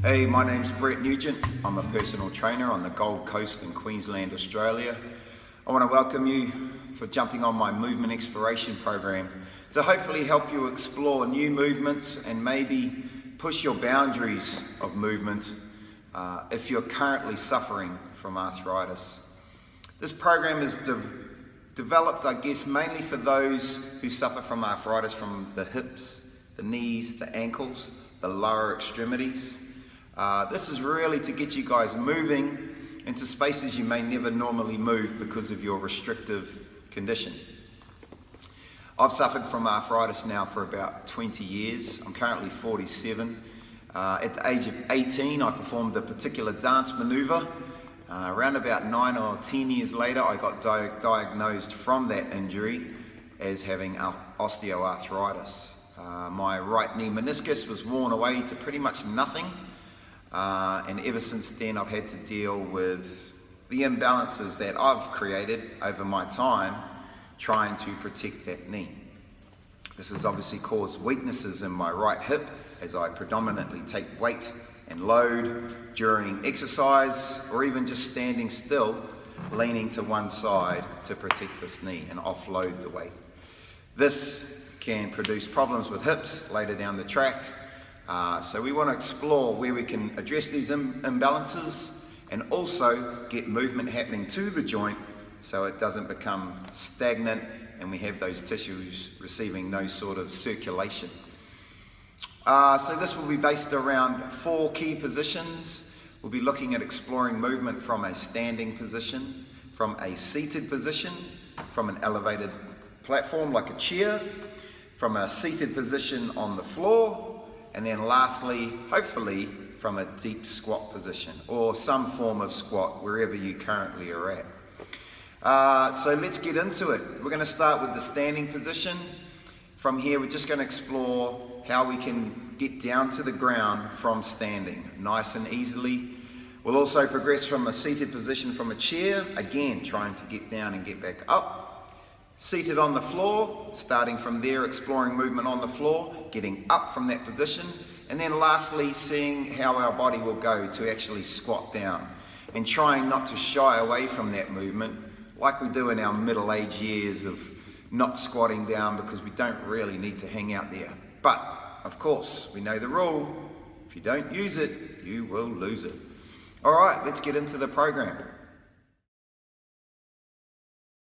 Hey, my name's Brett Nugent. I'm a personal trainer on the Gold Coast in Queensland, Australia. I want to welcome you for jumping on my movement exploration program to hopefully help you explore new movements and maybe push your boundaries of movement if you're currently suffering from arthritis. This program is developed, I guess, mainly for those who suffer from arthritis from the hips, the knees, the ankles, the lower extremities. This is really to get you guys moving into spaces you may never normally move because of your restrictive condition. I've suffered from arthritis now for about 20 years. I'm currently 47. At the age of 18, I performed a particular dance maneuver. Around about 9 or 10 years later, I got diagnosed from that injury as having osteoarthritis. My right knee meniscus was worn away to pretty much nothing. And ever since then I've had to deal with the imbalances that I've created over my time trying to protect that knee. This has obviously caused weaknesses in my right hip as I predominantly take weight and load during exercise or even just standing still, leaning to one side to protect this knee and offload the weight. This can produce problems with hips later down the track. So we want to explore where we can address these imbalances and also get movement happening to the joint so it doesn't become stagnant and we have those tissues receiving no sort of circulation. So this will be based around 4 key positions. We'll be looking at exploring movement from a standing position, from a seated position, from an elevated platform like a chair, from a seated position on the floor, and then lastly, hopefully, from a deep squat position or some form of squat wherever you currently are at. So let's get into it. We're going to start with the standing position. From here, we're just going to explore how we can get down to the ground from standing, nice and easily. We'll also progress from a seated position from a chair, again, trying to get down and get back up. Seated on the floor, starting from there, exploring movement on the floor, getting up from that position, and then lastly, seeing how our body will go to actually squat down and trying not to shy away from that movement like we do in our middle-aged years of not squatting down because we don't really need to hang out there. But, of course, we know the rule. If you don't use it, you will lose it. All right, let's get into the program.